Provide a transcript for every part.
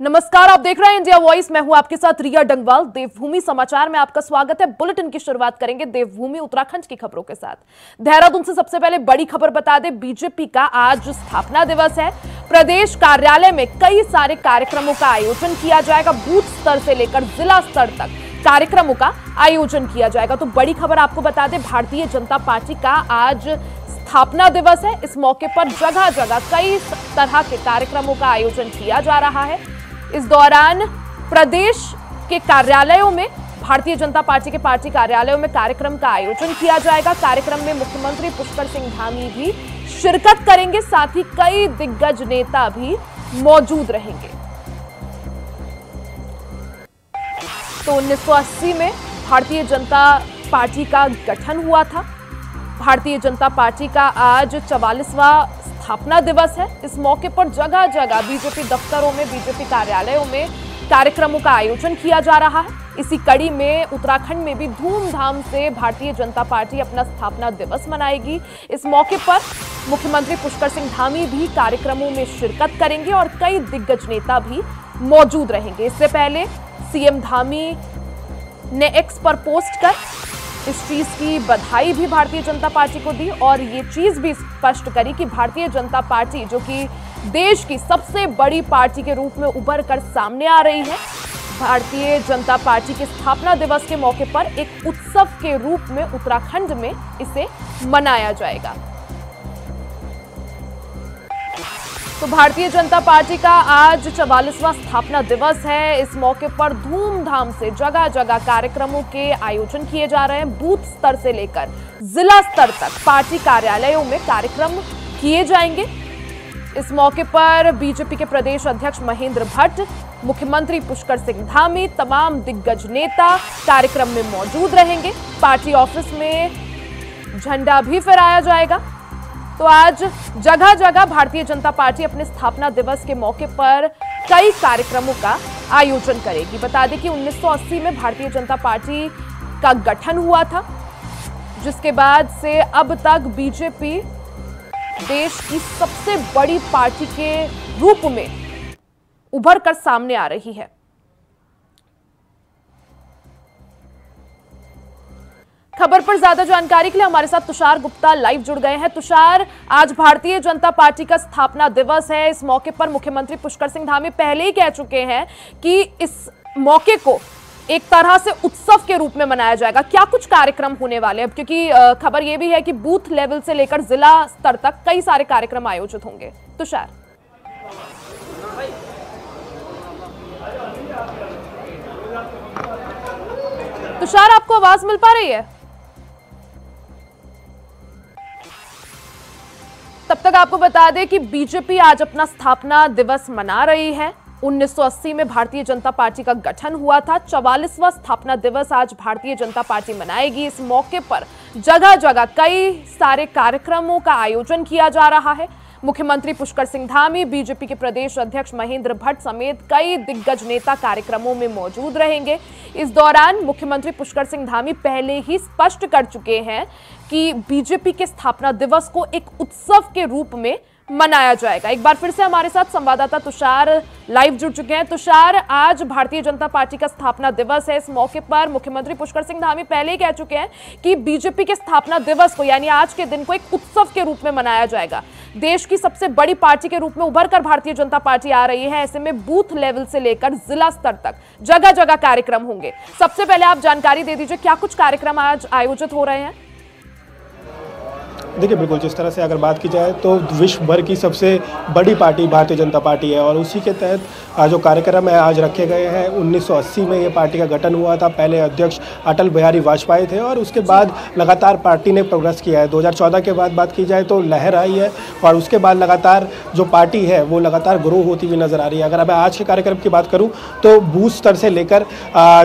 नमस्कार, आप देख रहे हैं इंडिया वॉइस। मैं हूं आपके साथ रिया डंगवाल। देवभूमि समाचार में आपका स्वागत है। बुलेटिन की शुरुआत करेंगे देवभूमि उत्तराखंड की खबरों के साथ। देहरादून से सबसे पहले बड़ी खबर बता दें, बीजेपी का आज स्थापना दिवस है। प्रदेश कार्यालय में कई सारे कार्यक्रमों का आयोजन किया जाएगा। बूथ स्तर से लेकर जिला स्तर तक कार्यक्रमों का आयोजन किया जाएगा। तो बड़ी खबर आपको बता दें, भारतीय जनता पार्टी का आज स्थापना दिवस है। इस मौके पर जगह जगह कई तरह के कार्यक्रमों का आयोजन किया जा रहा है। इस दौरान प्रदेश के कार्यालयों में, भारतीय जनता पार्टी के पार्टी कार्यालयों में कार्यक्रम का आयोजन किया जाएगा। कार्यक्रम में मुख्यमंत्री पुष्कर सिंह धामी भी शिरकत करेंगे, साथ ही कई दिग्गज नेता भी मौजूद रहेंगे। तो 1980 में भारतीय जनता पार्टी का गठन हुआ था। भारतीय जनता पार्टी का आज 44वां स्थापना दिवस है। इस मौके पर जगह जगह बीजेपी दफ्तरों में, बीजेपी कार्यालयों में कार्यक्रमों का आयोजन किया जा रहा है। इसी कड़ी में उत्तराखंड में भी धूमधाम से भारतीय जनता पार्टी अपना स्थापना दिवस मनाएगी। इस मौके पर मुख्यमंत्री पुष्कर सिंह धामी भी कार्यक्रमों में शिरकत करेंगे और कई दिग्गज नेता भी मौजूद रहेंगे। इससे पहले सीएम धामी ने एक्स पर पोस्ट कर इस चीज की बधाई भी भारतीय जनता पार्टी को दी और ये चीज भी स्पष्ट करी कि भारतीय जनता पार्टी, जो कि देश की सबसे बड़ी पार्टी के रूप में उभर कर सामने आ रही है, भारतीय जनता पार्टी के स्थापना दिवस के मौके पर एक उत्सव के रूप में उत्तराखंड में इसे मनाया जाएगा। तो भारतीय जनता पार्टी का आज 44वां स्थापना दिवस है। इस मौके पर धूमधाम से जगह जगह कार्यक्रमों के आयोजन किए जा रहे हैं। बूथ स्तर से लेकर जिला स्तर तक पार्टी कार्यालयों में कार्यक्रम किए जाएंगे। इस मौके पर बीजेपी के प्रदेश अध्यक्ष महेंद्र भट्ट, मुख्यमंत्री पुष्कर सिंह धामी, तमाम दिग्गज नेता कार्यक्रम में मौजूद रहेंगे। पार्टी ऑफिस में झंडा भी फहराया जाएगा। तो आज जगह जगह भारतीय जनता पार्टी अपने स्थापना दिवस के मौके पर कई कार्यक्रमों का आयोजन करेगी। बता दें कि 1980 में भारतीय जनता पार्टी का गठन हुआ था, जिसके बाद से अब तक बीजेपी देश की सबसे बड़ी पार्टी के रूप में उभर कर सामने आ रही है। खबर पर ज्यादा जानकारी के लिए हमारे साथ तुषार गुप्ता लाइव जुड़ गए हैं। तुषार, आज भारतीय जनता पार्टी का स्थापना दिवस है। इस मौके पर मुख्यमंत्री पुष्कर सिंह धामी पहले ही कह चुके हैं कि इस मौके को एक तरह से उत्सव के रूप में मनाया जाएगा। क्या कुछ कार्यक्रम होने वाले हैं, क्योंकि खबर यह भी है कि बूथ लेवल से लेकर जिला स्तर तक कई सारे कार्यक्रम आयोजित होंगे। तुषार तुषार आपको आवाज मिल पा रही है? तब तक आपको बता दें कि बीजेपी आज अपना स्थापना दिवस मना रही है। 1980 में भारतीय जनता पार्टी का गठन हुआ था। 44वां स्थापना दिवस आज भारतीय जनता पार्टी मनाएगी। इस मौके पर जगह जगह कई सारे कार्यक्रमों का आयोजन किया जा रहा है। मुख्यमंत्री पुष्कर सिंह धामी, बीजेपी के प्रदेश अध्यक्ष महेंद्र भट्ट समेत कई दिग्गज नेता कार्यक्रमों में मौजूद रहेंगे। इस दौरान मुख्यमंत्री पुष्कर सिंह धामी पहले ही स्पष्ट कर चुके हैं कि बीजेपी के स्थापना दिवस को एक उत्सव के रूप में मनाया जाएगा। एक बार फिर से हमारे साथ संवाददाता तुषार लाइव जुड़ चुके हैं। तुषार, आज भारतीय जनता पार्टी का स्थापना दिवस है। इस मौके पर मुख्यमंत्री पुष्कर सिंह धामी पहले ही कह चुके हैं कि बीजेपी के स्थापना दिवस को, यानी आज के दिन को, एक उत्सव के रूप में मनाया जाएगा। देश की सबसे बड़ी पार्टी के रूप में उभर कर भारतीय जनता पार्टी आ रही है। ऐसे में बूथ लेवल से लेकर जिला स्तर तक जगह जगह कार्यक्रम होंगे। सबसे पहले आप जानकारी दे दीजिए, क्या कुछ कार्यक्रम आज आयोजित हो रहे हैं? देखिए, बिल्कुल जिस तरह से अगर बात की जाए तो विश्व भर की सबसे बड़ी पार्टी भारतीय जनता पार्टी है और उसी के तहत जो कार्यक्रम है आज रखे गए हैं। 1980 में ये पार्टी का गठन हुआ था। पहले अध्यक्ष अटल बिहारी वाजपेयी थे और उसके बाद लगातार पार्टी ने प्रोग्रेस किया है। 2014 के बाद बात की जाए तो लहर आई है और उसके बाद लगातार जो पार्टी है वो लगातार ग्रो होती हुई नजर आ रही है। अगर मैं आज के कार्यक्रम की बात करूँ तो बूथ स्तर से लेकर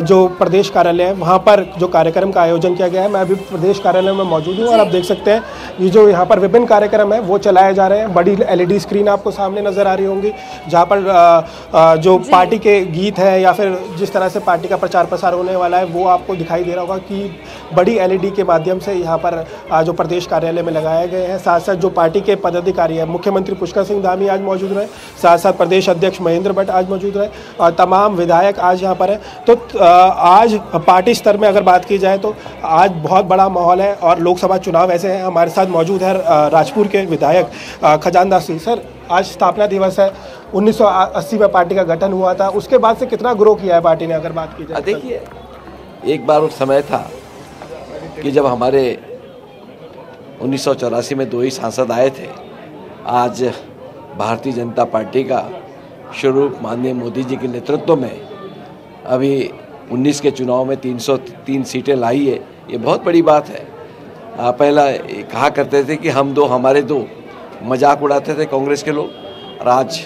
जो प्रदेश कार्यालय है वहाँ पर जो कार्यक्रम का आयोजन किया गया है, मैं अभी प्रदेश कार्यालय में मौजूद हूँ और आप देख सकते हैं ये जो यहाँ पर विभिन्न कार्यक्रम है वो चलाए जा रहे हैं। बड़ी LED स्क्रीन आपको सामने नजर आ रही होंगी, जहाँ पर जो पार्टी के गीत हैं या फिर जिस तरह से पार्टी का प्रचार प्रसार होने वाला है वो आपको दिखाई दे रहा होगा कि बड़ी LED के माध्यम से यहाँ पर जो प्रदेश कार्यालय में लगाए गए हैं। साथ साथ जो पार्टी के पदाधिकारी है, मुख्यमंत्री पुष्कर सिंह धामी आज मौजूद रहे, साथ साथ प्रदेश अध्यक्ष महेंद्र भट्ट आज मौजूद रहे और तमाम विधायक आज यहाँ पर है। तो आज पार्टी स्तर में अगर बात की जाए तो आज बहुत बड़ा माहौल है और लोकसभा चुनाव ऐसे हैं। हमारे साथ मौजूद है राजपुर के विधायक खजानदास सिंह। सर, आज स्थापना दिवस है, 1980 में पार्टी का गठन हुआ था, उसके बाद से कितना ग्रो किया है पार्टी ने अगर बात की जाए? देखिए, एक बार उस समय था कि जब हमारे 1984 में 2 ही सांसद आए थे। आज भारतीय जनता पार्टी का शुरू माननीय मोदी जी के नेतृत्व में अभी 19 के चुनाव में 303 सीटें लाई है, ये बहुत बड़ी बात है। पहला कहा करते थे कि हम दो हमारे दो, मजाक उड़ाते थे कांग्रेस के लोग, और आज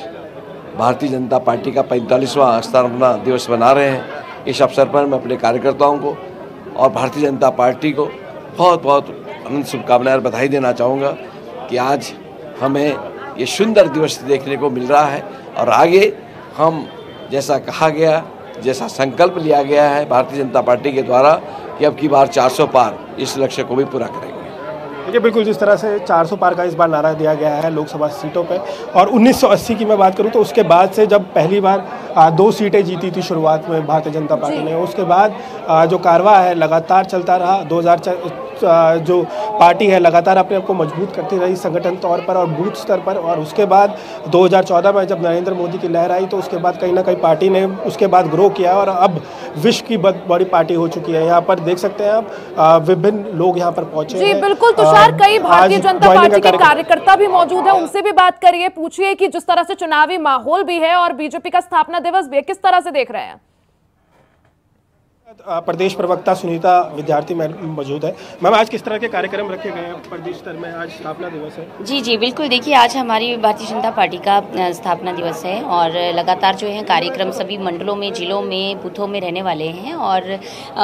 भारतीय जनता पार्टी का 45वां स्थापना दिवस मना रहे हैं। इस अवसर पर मैं अपने कार्यकर्ताओं को और भारतीय जनता पार्टी को बहुत बहुत अनंत शुभकामनाएं और बधाई देना चाहूँगा कि आज हमें ये सुंदर दिवस देखने को मिल रहा है और आगे हम जैसा कहा गया, जैसा संकल्प लिया गया है भारतीय जनता पार्टी के द्वारा कि अब की बार 400 पार, इस लक्ष्य को भी पूरा करेंगे। देखिए, बिल्कुल जिस तरह से 400 पार का इस बार नारा दिया गया है लोकसभा सीटों पे, और 1980 की मैं बात करूं तो उसके बाद से जब पहली बार 2 सीटें जीती थी शुरुआत में भारतीय जनता पार्टी ने, उसके बाद जो कारवा है लगातार चलता रहा। 2004 जो पार्टी है लगातार अपने आप को मजबूत करती रही संगठन तौर पर और बूथ स्तर पर, और उसके बाद 2014 में जब नरेंद्र मोदी की लहर आई तो उसके बाद कहीं ना कहीं पार्टी ने उसके बाद ग्रो किया और अब विश्व की बड़ी पार्टी हो चुकी है। यहाँ पर देख सकते हैं आप विभिन्न लोग यहाँ पर पहुंचे जी हैं। बिल्कुल तुषार, कई भारतीय जनता पार्टी के कार्यकर्ता भी मौजूद है, उनसे भी बात करिए, पूछिए कि जिस तरह से चुनावी माहौल भी है और बीजेपी का स्थापना दिवस भी है, किस तरह से देख रहे हैं? प्रदेश प्रवक्ता सुनीता विद्यार्थी मौजूद है। मैम, आज किस तरह के कार्यक्रम रखे गए हैं प्रदेश स्तर में? आज स्थापना दिवस है। जी बिल्कुल, देखिए आज हमारी भारतीय जनता पार्टी का स्थापना दिवस है और लगातार जो है कार्यक्रम सभी मंडलों में, जिलों में, बूथों में रहने वाले हैं और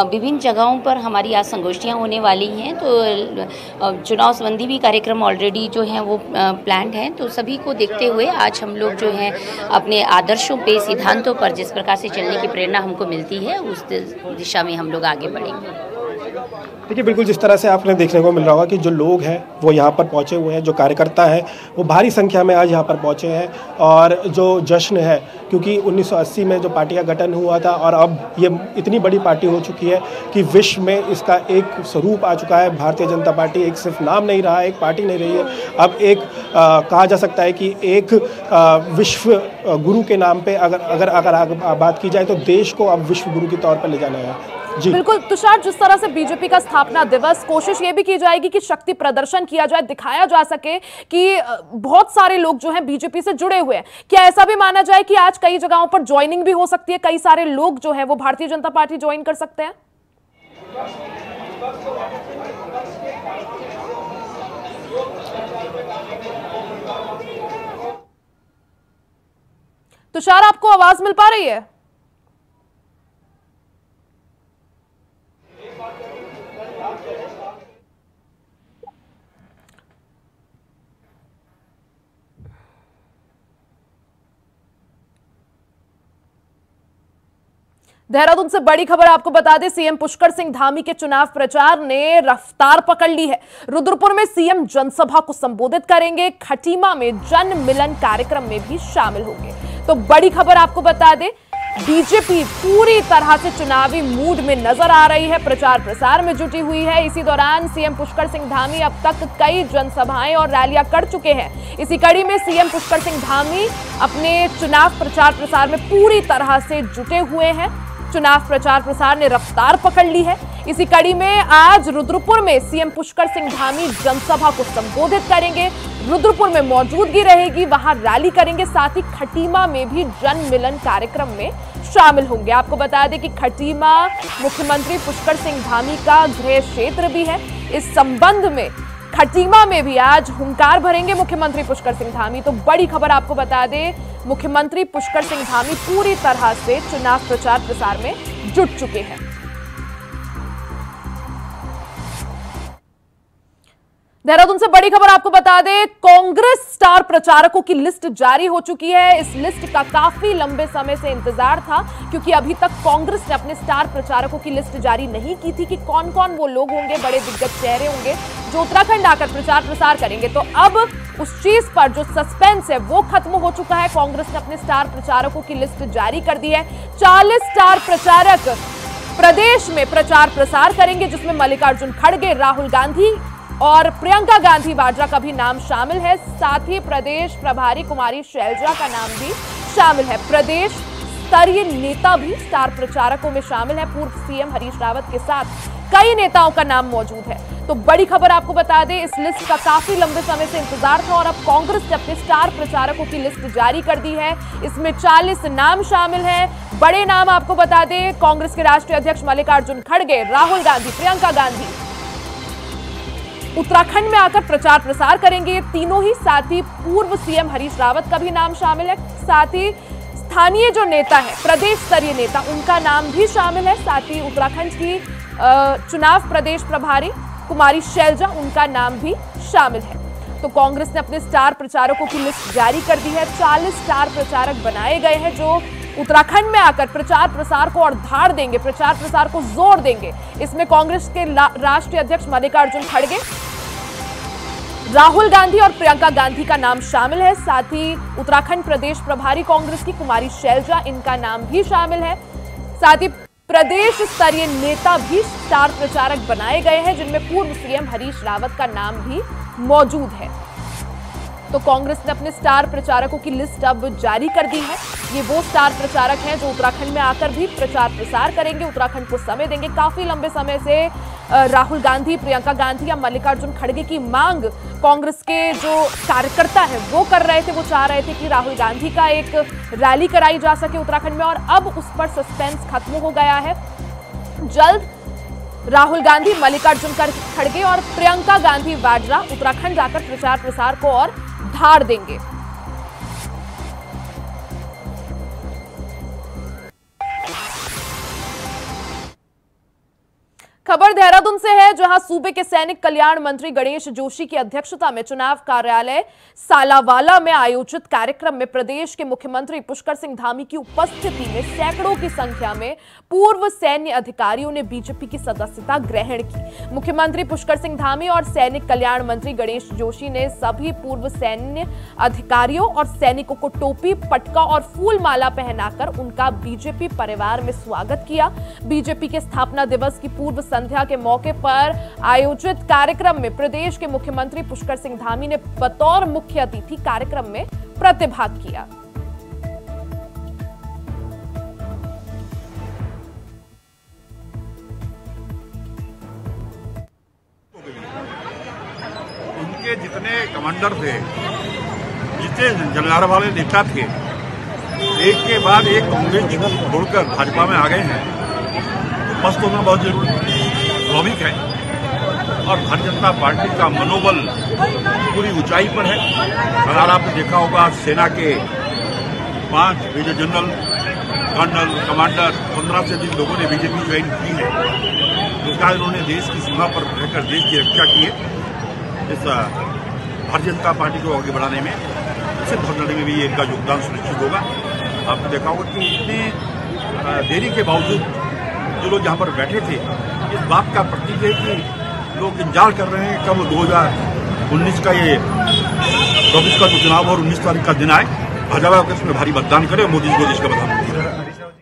विभिन्न जगहों पर हमारी आज संगोष्ठियाँ होने वाली हैं। तो चुनाव संबंधी भी कार्यक्रम ऑलरेडी जो हैं वो प्लान्ड हैं। तो सभी को देखते हुए आज हम लोग जो हैं अपने आदर्शों पे, सिद्धांतों पर जिस प्रकार से चलने की प्रेरणा हमको मिलती है उस दिशा में हम लोग आगे बढ़ेंगे। देखिए, बिल्कुल जिस तरह से आपने देखने को मिल रहा होगा कि जो लोग हैं वो यहाँ पर पहुँचे हुए हैं, जो कार्यकर्ता हैं वो भारी संख्या में आज यहाँ पर पहुँचे हैं और जो जश्न है, क्योंकि 1980 में जो पार्टी का गठन हुआ था और अब ये इतनी बड़ी पार्टी हो चुकी है कि विश्व में इसका एक स्वरूप आ चुका है। भारतीय जनता पार्टी एक सिर्फ नाम नहीं रहा, एक पार्टी नहीं रही है, अब एक कहा जा सकता है कि एक विश्व गुरु के नाम पे अगर बात की जाए तो देश को अब विश्व गुरु के तौर पर ले जाना है। जी बिल्कुल तुषार, जिस तरह से बीजेपी का स्थापना दिवस, कोशिश ये भी की जाएगी कि शक्ति प्रदर्शन किया जाए, दिखाया जा सके कि बहुत सारे लोग जो हैं बीजेपी से जुड़े हुए हैं। क्या ऐसा भी माना जाए कि आज कई जगहों पर ज्वाइनिंग भी हो सकती है, कई सारे लोग जो हैं वो भारतीय जनता पार्टी ज्वाइन कर सकते हैं? तुषार, आपको आवाज मिल पा रही है? देहरादून से बड़ी खबर आपको बता दें, सीएम पुष्कर सिंह धामी के चुनाव प्रचार ने रफ्तार पकड़ ली है। रुद्रपुर में सीएम जनसभा को संबोधित करेंगे, खटीमा में जन मिलन कार्यक्रम में भी शामिल होंगे। तो बड़ी खबर आपको बता दें, बीजेपी पूरी तरह से चुनावी मूड में नजर आ रही है, प्रचार प्रसार में जुटी हुई है। इसी दौरान सीएम पुष्कर सिंह धामी अब तक कई जनसभाएं और रैलियां कर चुके हैं। इसी कड़ी में सीएम पुष्कर सिंह धामी अपने चुनाव प्रचार प्रसार में पूरी तरह से जुटे हुए हैं। चुनाव प्रचार प्रसार ने रफ्तार पकड़ ली है। इसी कड़ी में आज रुद्रपुर में सीएम पुष्कर सिंह धामी जनसभा को संबोधित करेंगे, रुद्रपुर में मौजूदगी रहेगी, वहां रैली करेंगे, साथ ही खटीमा में भी जन मिलन कार्यक्रम में शामिल होंगे। आपको बता दें कि खटीमा मुख्यमंत्री पुष्कर सिंह धामी का गृह क्षेत्र भी है। इस संबंध में खटीमा में भी आज हुंकार भरेंगे मुख्यमंत्री पुष्कर सिंह धामी। तो बड़ी खबर आपको बता दें, मुख्यमंत्री पुष्कर सिंह धामी पूरी तरह से चुनाव प्रचार प्रसार में जुट चुके हैं। देहरादून से बड़ी खबर आपको बता दें, कांग्रेस स्टार प्रचारकों की लिस्ट जारी हो चुकी है। इस लिस्ट का काफी लंबे समय से इंतजार था, क्योंकि अभी तक कांग्रेस ने अपने स्टार प्रचारकों की लिस्ट जारी नहीं की थी कि कौन कौन वो लोग होंगे, बड़े दिग्गज चेहरे होंगे जो उत्तराखंड आकर प्रचार प्रसार करेंगे। तो अब उस चीज पर जो सस्पेंस है वो खत्म हो चुका है। कांग्रेस ने अपने स्टार प्रचारकों की लिस्ट जारी कर दी है। 40 स्टार प्रचारक प्रदेश में प्रचार प्रसार करेंगे, जिसमें मल्लिकार्जुन खड़गे, राहुल गांधी और प्रियंका गांधी वाड्रा का भी नाम शामिल है। साथ ही प्रदेश प्रभारी कुमारी शैलजा का नाम भी शामिल है। प्रदेश स्तरीय नेता भी स्टार प्रचारकों में शामिल है। पूर्व सीएम हरीश रावत के साथ कई नेताओं का नाम मौजूद है। तो बड़ी खबर आपको बता दें, इस लिस्ट का काफी लंबे समय से इंतजार था और अब कांग्रेस ने अपने स्टार प्रचारकों की लिस्ट जारी कर दी है। इसमें 40 नाम शामिल हैं। बड़े नाम आपको बता दें, कांग्रेस के राष्ट्रीय अध्यक्ष मल्लिकार्जुन खड़गे, राहुल गांधी, प्रियंका गांधी उत्तराखंड में आकर प्रचार प्रसार करेंगे, तीनों ही। साथ ही पूर्व सीएम हरीश रावत का भी नाम शामिल है। साथ ही स्थानीय जो नेता है, प्रदेश स्तरीय नेता, उनका नाम भी शामिल है। साथ ही उत्तराखंड की चुनाव प्रदेश प्रभारी कुमारी शैलजा, उनका नाम भी शामिल है। तो कांग्रेस ने अपने स्टार प्रचारकों की लिस्ट जारी कर दी है। 40 स्टार प्रचारक बनाए गए हैं जो उत्तराखंड में आकर प्रचार प्रसार को और धार देंगे, प्रचार प्रसार को जोर देंगे। इसमें कांग्रेस के राष्ट्रीय अध्यक्ष मल्लिकार्जुन खड़गे, राहुल गांधी और प्रियंका गांधी का नाम शामिल है। साथ ही उत्तराखंड प्रदेश प्रभारी कांग्रेस की कुमारी शैलजा, इनका नाम भी शामिल है। साथ ही प्रदेश स्तरीय नेता भी स्टार प्रचारक बनाए गए हैं, जिनमें पूर्व सीएम हरीश रावत का नाम भी मौजूद है। तो कांग्रेस ने अपने स्टार प्रचारकों की लिस्ट अब जारी कर दी है। ये वो स्टार प्रचारक हैं जो उत्तराखंड में आकर भी प्रचार प्रसार करेंगे, उत्तराखंड को समय देंगे। काफी लंबे समय से राहुल गांधी, प्रियंका गांधी या मल्लिकार्जुन खड़गे की मांग कांग्रेस के जो कार्यकर्ता है वो कर रहे थे। वो चाह रहे थे कि राहुल गांधी का एक रैली कराई जा सके उत्तराखंड में, और अब उस पर सस्पेंस खत्म हो गया है। जल्द राहुल गांधी, मल्लिकार्जुन खड़गे और प्रियंका गांधी वाड्रा उत्तराखंड जाकर प्रचार प्रसार को और धार देंगे। खबर देहरादून से है, जहां सूबे के सैनिक कल्याण मंत्री गणेश जोशी की अध्यक्षता में चुनाव कार्यालय सालावाला में आयोजित कार्यक्रम में प्रदेश के मुख्यमंत्री पुष्कर सिंह धामी की उपस्थिति में सैकड़ों की संख्या में पूर्व सैन्य अधिकारियों ने बीजेपी की सदस्यता ग्रहण की। मुख्यमंत्री पुष्कर सिंह धामी और सैनिक कल्याण मंत्री गणेश जोशी ने सभी पूर्व सैन्य अधिकारियों और सैनिकों को टोपी, पटका और फूल माला पहनाकर उनका बीजेपी परिवार में स्वागत किया। बीजेपी के स्थापना दिवस की पूर्व संध्या के मौके पर आयोजित कार्यक्रम में प्रदेश के मुख्यमंत्री पुष्कर सिंह धामी ने बतौर मुख्य अतिथि कार्यक्रम में प्रतिभाग किया। इनके जितने कमांडर थे, जितने जलगार वाले नेता थे, एक के बाद एक कांग्रेस छोड़कर भाजपा में आ गए हैं। बस तो बहुत जरूरी स्वाभाविक है, और भारतीय जनता पार्टी का मनोबल पूरी ऊंचाई पर है। अगर आपने देखा होगा, सेना के 5 मेजर जनरल, कर्नल, कमांडर, 15 से अधिक लोगों ने बीजेपी ज्वाइन की है। उसका इन्होंने देश की सीमा पर रहकर देश की रक्षा की है। इस भारतीय जनता पार्टी को आगे बढ़ाने में, इसे बढ़ाने में भी इनका योगदान सुनिश्चित होगा। आपने देखा होगा कि इतनी देरी के बावजूद जो लोग यहाँ पर बैठे थे, इस बात का प्रतीक है कि लोग इंतजार कर रहे हैं कब 2019 का ये 24 का जो चुनाव और 19 तारीख का दिन आए, भाजपा को इसमें भारी मतदान करे और मोदी जी को देश का प्रधानमंत्री।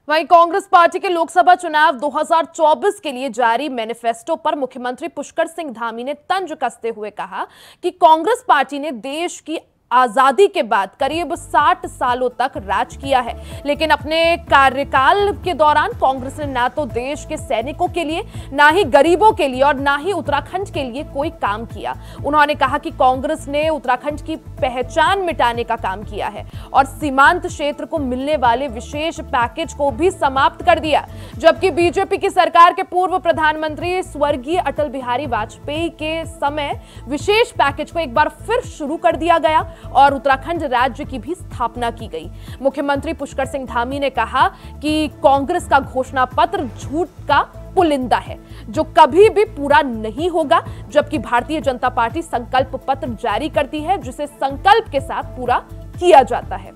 वहीं कांग्रेस पार्टी के लोकसभा चुनाव 2024 के लिए जारी मैनिफेस्टो पर मुख्यमंत्री पुष्कर सिंह धामी ने तंज कसते हुए कहा कि कांग्रेस पार्टी ने देश की आजादी के बाद करीब 60 सालों तक राज किया है, लेकिन अपने कार्यकाल के दौरान कांग्रेस ने ना तो देश के सैनिकों के लिए, ना ही गरीबों के लिए और ना ही उत्तराखंड के लिए कोई काम किया। उन्होंने कहा कि कांग्रेस ने उत्तराखंड की पहचान मिटाने का काम किया है और सीमांत क्षेत्र को मिलने वाले विशेष पैकेज को भी समाप्त कर दिया, जबकि बीजेपी की सरकार के पूर्व प्रधानमंत्री स्वर्गीय अटल बिहारी वाजपेयी के समय विशेष पैकेज को एक बार फिर शुरू कर दिया गया और उत्तराखंड राज्य की भी स्थापना की गई। मुख्यमंत्री पुष्कर सिंह धामी ने कहा कि कांग्रेस का घोषणा पत्र झूठ का पुलिंदा है जो कभी भी पूरा नहीं होगा, जबकि भारतीय जनता पार्टी संकल्प पत्र जारी करती है जिसे संकल्प के साथ पूरा किया जाता है।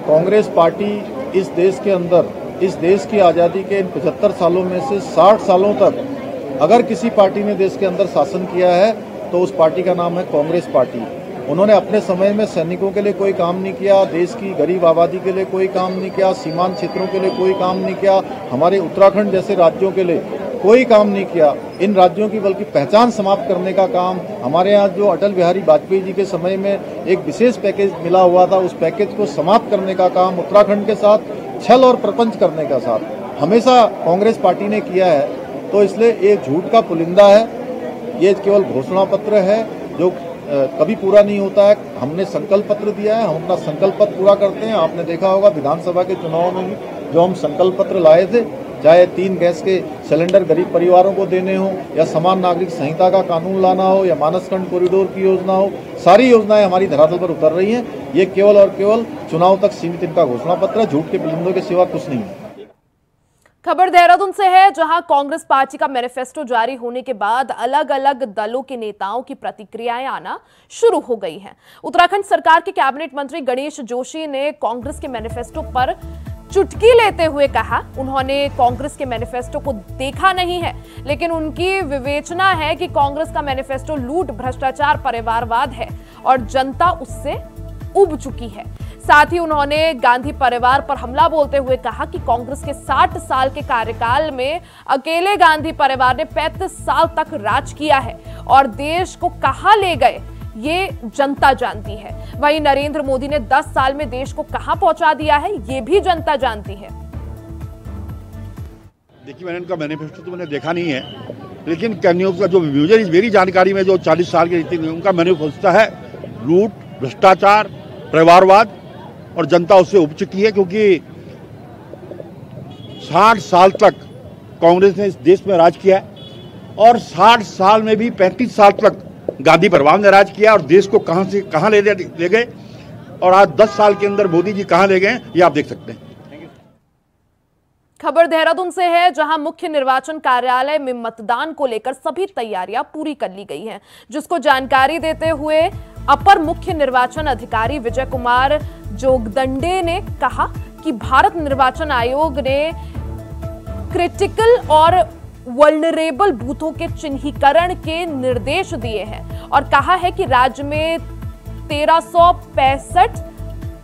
कांग्रेस पार्टी इस देश के अंदर, इस देश की आज़ादी के इन 75 सालों में से 60 सालों तक अगर किसी पार्टी ने देश के अंदर शासन किया है तो उस पार्टी का नाम है कांग्रेस पार्टी। उन्होंने अपने समय में सैनिकों के लिए कोई काम नहीं किया, देश की गरीब आबादी के लिए कोई काम नहीं किया, सीमांत क्षेत्रों के लिए कोई काम नहीं किया, हमारे उत्तराखंड जैसे राज्यों के लिए कोई काम नहीं किया। इन राज्यों की बल्कि पहचान समाप्त करने का काम, हमारे यहाँ जो अटल बिहारी वाजपेयी जी के समय में एक विशेष पैकेज मिला हुआ था, उस पैकेज को समाप्त करने का काम उत्तराखंड के साथ छल और प्रपंच करने का साथ हमेशा कांग्रेस पार्टी ने किया है। तो इसलिए ये झूठ का पुलिंदा है, ये केवल घोषणा पत्र है जो कभी पूरा नहीं होता है। हमने संकल्प पत्र दिया है, हम अपना संकल्प पत्र पूरा करते हैं। आपने देखा होगा विधानसभा के चुनाव में भी जो हम संकल्प पत्र लाए थे, चाहे 3 गैस के सिलेंडर गरीब परिवारों को देने हो, या समान नागरिक संहिता का कानून लाना हो, या मानसखंड कॉरिडोर की योजना हो, सारी योजनाएं हमारी धरातल पर उतर रही हैं। ये केवल और केवल चुनाव तक सीमित इनका घोषणा पत्र है, झूठ के पुलिंदों के सिवा कुछ नहीं है। खबर देहरादून से है, जहां कांग्रेस पार्टी का मैनिफेस्टो जारी होने के बाद अलग अलग दलों के नेताओं की प्रतिक्रियाएं आना शुरू हो गई हैं। उत्तराखंड सरकार के कैबिनेट मंत्री गणेश जोशी ने कांग्रेस के मैनिफेस्टो पर चुटकी लेते हुए कहा, उन्होंने कांग्रेस के मैनिफेस्टो को देखा नहीं है, लेकिन उनकी विवेचना है कि कांग्रेस का मैनिफेस्टो लूट, भ्रष्टाचार, परिवारवाद है और जनता उससे उब चुकी है। साथ ही उन्होंने गांधी परिवार पर हमला बोलते हुए कहा कि कांग्रेस के 60 साल के कार्यकाल में अकेले गांधी परिवार ने 35 साल तक राज किया है और देश को कहां ले गए ये जनता जानती है। वहीं नरेंद्र मोदी ने 10 साल में देश को कहां पहुंचा दिया है ये भी जनता जानती है। देखिए, मैंने उनका मैनिफेस्टो तो मैंने देखा नहीं है, लेकिन का जो मेरी जानकारी में जो 40 साल के उनका मैनिफेस्टो है लूट, भ्रष्टाचार, परिवारवाद और जनता उससे उब चुकी है, क्योंकि 60 साल तक कांग्रेस ने इस देश में राज किया है और 60 साल में भी 35 साल तक गांधी परिवार ने राज किया और देश को कहां से कहां ले गए और आज 10 साल के अंदर मोदी जी कहां ले गए ये आप देख सकते हैं। खबर देहरादून से है, जहां मुख्य निर्वाचन कार्यालय में मतदान को लेकर सभी तैयारियां पूरी कर ली गई हैं, जिसको जानकारी देते हुए अपर मुख्य निर्वाचन अधिकारी विजय कुमार जोगदंडे ने कहा कि भारत निर्वाचन आयोग ने क्रिटिकल और वल्नरेबल बूथों के चिन्हीकरण के निर्देश दिए हैं और कहा है कि राज्य में 1365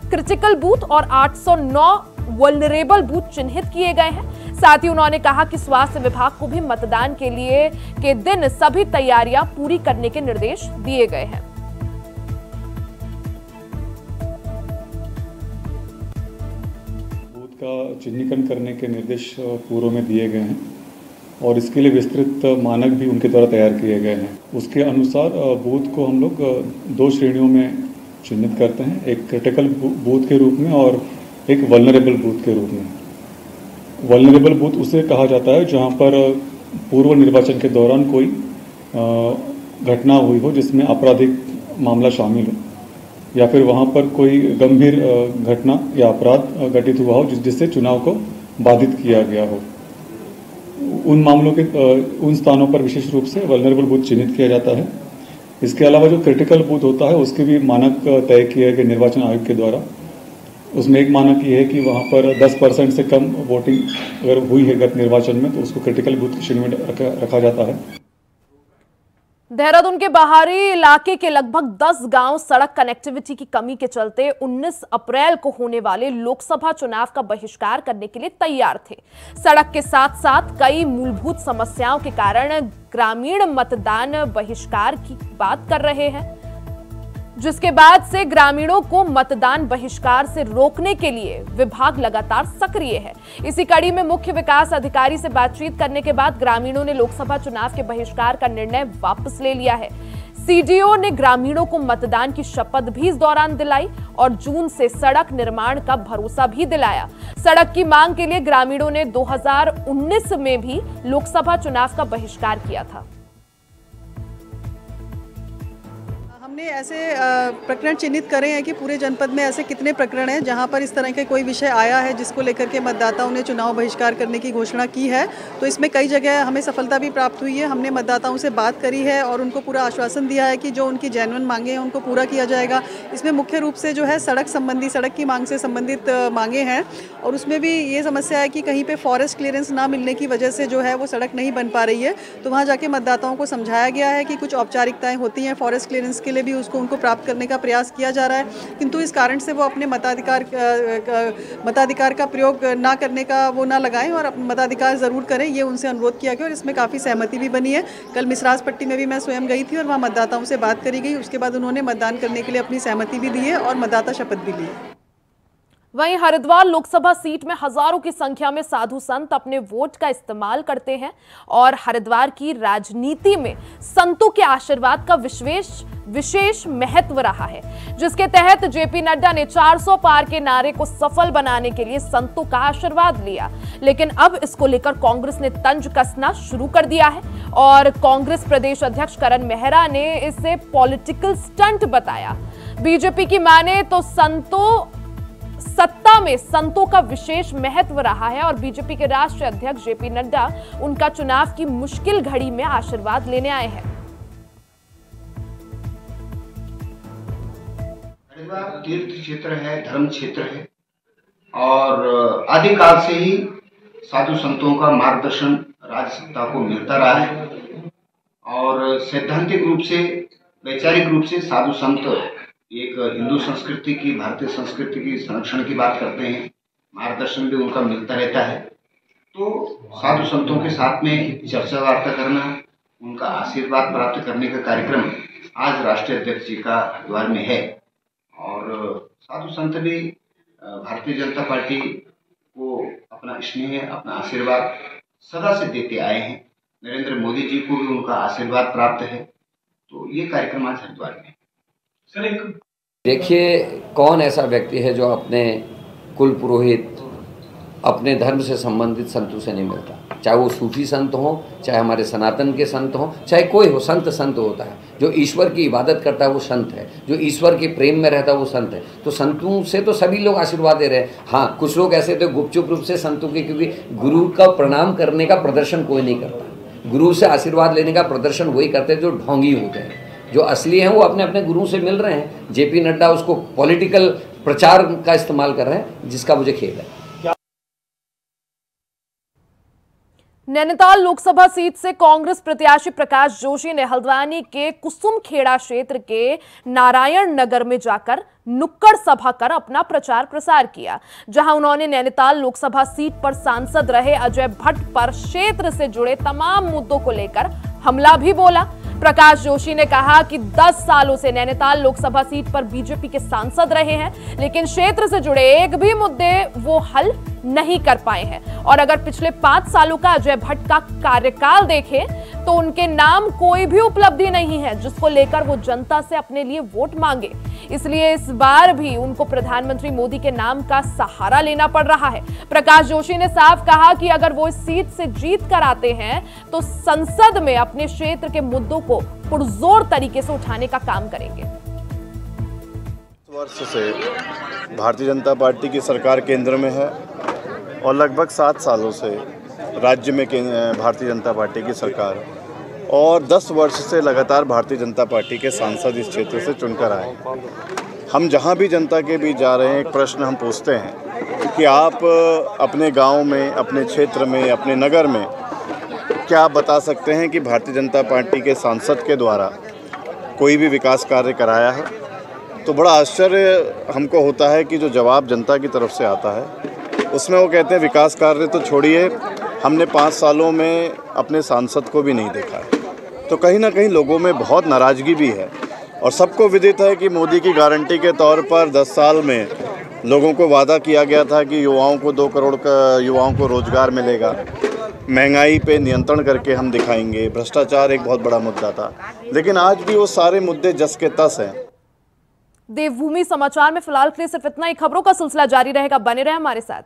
क्रिटिकल बूथ और 809 वल्नरेबल बूथ चिन्हित किए गए हैं। साथ ही उन्होंने कहा कि स्वास्थ्य विभाग को भी मतदान के दिन सभी तैयारियां पूरी करने के निर्देश दिए गए हैं। बूथ का चिन्हीकरण करने के निर्देश पूर्व में दिए गए हैं और इसके लिए विस्तृत मानक भी उनके द्वारा तैयार किए गए हैं। उसके अनुसार बूथ को हम लोग 2 श्रेणियों में चिन्हित करते हैं, एक क्रिटिकल बूथ के रूप में और एक वल्नरेबल बूथ के रूप में। वल्नरेबल बूथ उसे कहा जाता है जहां पर पूर्व निर्वाचन के दौरान कोई घटना हुई हो जिसमें आपराधिक मामला शामिल हो या फिर वहां पर कोई गंभीर घटना या अपराध घटित हुआ हो जिससे चुनाव को बाधित किया गया हो। उन मामलों के उन स्थानों पर विशेष रूप से वल्नरेबल बूथ चिन्हित किया जाता है। इसके अलावा जो क्रिटिकल बूथ होता है उसके भी मानक तय किए गए निर्वाचन आयोग के द्वारा। उसमें एक मानक ये है कि वहाँ पर 10% से कम वोटिंग अगर हुई है गत निर्वाचन में तो उसको क्रिटिकल बूथ की श्रेणी में रखा जाता है। देहरादून के बाहरी इलाके के लगभग 10 गांव सड़क कनेक्टिविटी की कमी के चलते 19 अप्रैल को होने वाले लोकसभा चुनाव का बहिष्कार करने के लिए तैयार थे। सड़क के साथ साथ कई मूलभूत समस्याओं के कारण ग्रामीण मतदान बहिष्कार की बात कर रहे हैं, जिसके बाद से ग्रामीणों को मतदान बहिष्कार से रोकने के लिए विभाग लगातार सक्रिय है। इसी कड़ी में मुख्य विकास अधिकारी से बातचीत करने के बाद ग्रामीणों ने लोकसभा चुनाव के बहिष्कार का निर्णय वापस ले लिया है। सीडीओ ने ग्रामीणों को मतदान की शपथ भी इस दौरान दिलाई और जून से सड़क निर्माण का भरोसा भी दिलाया। सड़क की मांग के लिए ग्रामीणों ने 2019 में भी लोकसभा चुनाव का बहिष्कार किया था। हमने ऐसे प्रकरण चिन्हित करे हैं कि पूरे जनपद में ऐसे कितने प्रकरण हैं जहां पर इस तरह का कोई विषय आया है जिसको लेकर के मतदाताओं ने चुनाव बहिष्कार करने की घोषणा की है। तो इसमें कई जगह हमें सफलता भी प्राप्त हुई है। हमने मतदाताओं से बात करी है और उनको पूरा आश्वासन दिया है कि जो उनकी जेन्युइन मांगे हैं उनको पूरा किया जाएगा। इसमें मुख्य रूप से जो है सड़क की मांग से संबंधित मांगे हैं और उसमें भी ये समस्या है कि कहीं पर फॉरेस्ट क्लियरेंस ना मिलने की वजह से जो है वो सड़क नहीं बन पा रही है। तो वहाँ जाके मतदाताओं को समझाया गया है कि कुछ औपचारिकताएँ होती हैं, फॉरेस्ट क्लियरेंस के लिए भी उनको प्राप्त करने का प्रयास किया जा रहा है, किंतु इस कारण से वो अपने मताधिकार का प्रयोग ना करने का वो ना लगाएं और मताधिकार ज़रूर करें, ये उनसे अनुरोध किया गया और इसमें काफ़ी सहमति भी बनी है। कल मिसराज पट्टी में भी मैं स्वयं गई थी और वहाँ मतदाताओं से बात करी गई। उसके बाद उन्होंने मतदान करने के लिए अपनी सहमति भी दी है और मतदाता शपथ भी ली है। वहीं हरिद्वार लोकसभा सीट में हजारों की संख्या में साधु संत अपने वोट का इस्तेमाल करते हैं और हरिद्वार की राजनीति में संतों के आशीर्वाद का विशेष महत्व रहा है, जिसके तहत जेपी नड्डा ने 400 पार के नारे को सफल बनाने के लिए संतों का आशीर्वाद लिया। लेकिन अब इसको लेकर कांग्रेस ने तंज कसना शुरू कर दिया है और कांग्रेस प्रदेश अध्यक्ष करण मेहरा ने इसे पॉलिटिकल स्टंट बताया। बीजेपी की माने तो सत्ता में संतों का विशेष महत्व रहा है और बीजेपी के राष्ट्रीय अध्यक्ष जेपी नड्डा उनका चुनाव की मुश्किल घड़ी में आशीर्वाद लेने आए हैं। हरिद्वार तीर्थ क्षेत्र है, धर्म क्षेत्र है और आदिकाल से ही साधु संतों का मार्गदर्शन राजसत्ता को मिलता रहा है और सैद्धांतिक रूप से, वैचारिक रूप से साधु संत एक हिंदू संस्कृति की, भारतीय संस्कृति की संरक्षण की बात करते हैं, मार्गदर्शन भी उनका मिलता रहता है। तो साधु संतों के साथ में चर्चा वार्ता करना, उनका आशीर्वाद प्राप्त करने का कार्यक्रम आज राष्ट्रीय अध्यक्ष जी का द्वार में है और साधु संत भी भारतीय जनता पार्टी को अपना स्नेह, अपना आशीर्वाद सदा से देते आए हैं। नरेंद्र मोदी जी को भी उनका आशीर्वाद प्राप्त है। तो ये कार्यक्रम आज हरिद्वार में। देखिए, कौन ऐसा व्यक्ति है जो अपने कुल पुरोहित, अपने धर्म से संबंधित संतों से नहीं मिलता, चाहे वो सूफी संत हो, चाहे हमारे सनातन के संत हो, चाहे कोई हो, संत होता है। जो ईश्वर की इबादत करता है वो संत है, जो ईश्वर के प्रेम में रहता है वो संत है। तो संतों से तो सभी लोग आशीर्वाद दे रहे हैं। हाँ, कुछ लोग ऐसे थे गुपचुप रूप से संतों के, क्योंकि गुरु का प्रणाम करने का प्रदर्शन कोई नहीं करता। गुरु से आशीर्वाद लेने का प्रदर्शन वही करते हैं जो ढोंगी होते हैं। जो असली हैं वो अपने अपने गुरु से मिल रहे हैं। जेपी नड्डा उसको पॉलिटिकल प्रचार का इस्तेमाल कर रहे हैं, जिसका मुझे खेद है। नैनीताल लोकसभा सीट से कांग्रेस प्रत्याशी प्रकाश जोशी ने हल्द्वानी के कुसुमखेड़ा क्षेत्र के नारायण नगर में जाकर नुक्कड़ सभा कर अपना प्रचार प्रसार किया, जहां उन्होंने नैनीताल लोकसभा सीट पर सांसद रहे अजय भट्ट पर क्षेत्र से जुड़े तमाम मुद्दों को लेकर हमला भी बोला। प्रकाश जोशी ने कहा कि 10 सालों से नैनीताल लोकसभा सीट पर बीजेपी के सांसद रहे हैं, लेकिन क्षेत्र से जुड़े एक भी मुद्दे वो हल नहीं कर पाए हैं और अगर पिछले 5 सालों का अजय भट्ट का कार्यकाल देखें तो उनके नाम कोई भी उपलब्धि नहीं है जिसको लेकर वो जनता से अपने लिए वोट मांगे। इसलिए इस बार भी उनको प्रधानमंत्री मोदी के नाम का सहारा लेना पड़ रहा है। प्रकाश जोशी ने साफ कहा कि अगर वो इस सीट से जीत कर आते हैं तो संसद में अपने क्षेत्र के मुद्दों को पुरजोर तरीके से उठाने का काम करेंगे। वर्ष से भारतीय जनता पार्टी की सरकार केंद्र में है और लगभग 7 सालों से राज्य में भारतीय जनता पार्टी की सरकार है और 10 वर्ष से लगातार भारतीय जनता पार्टी के सांसद इस क्षेत्र से चुनकर आए हैं। हम जहां भी जनता के बीच जा रहे हैं, एक प्रश्न हम पूछते हैं कि आप अपने गांव में, अपने क्षेत्र में, अपने नगर में क्या आप बता सकते हैं कि भारतीय जनता पार्टी के सांसद के द्वारा कोई भी विकास कार्य कराया है? तो बड़ा आश्चर्य हमको होता है कि जो जवाब जनता की तरफ से आता है उसमें वो कहते हैं विकास कार्य तो छोड़िए, हमने 5 सालों में अपने सांसद को भी नहीं देखा है। तो कहीं ना कहीं लोगों में बहुत नाराज़गी भी है और सबको विदित है कि मोदी की गारंटी के तौर पर 10 साल में लोगों को वादा किया गया था कि युवाओं को 2 करोड़ का युवाओं को रोजगार मिलेगा, महंगाई पे नियंत्रण करके हम दिखाएंगे, भ्रष्टाचार एक बहुत बड़ा मुद्दा था, लेकिन आज भी वो सारे मुद्दे जस के तस हैं। देवभूमि समाचार में फिलहाल के लिए सिर्फ इतना ही। खबरों का सिलसिला जारी रहेगा, बने रहे हमारे साथ।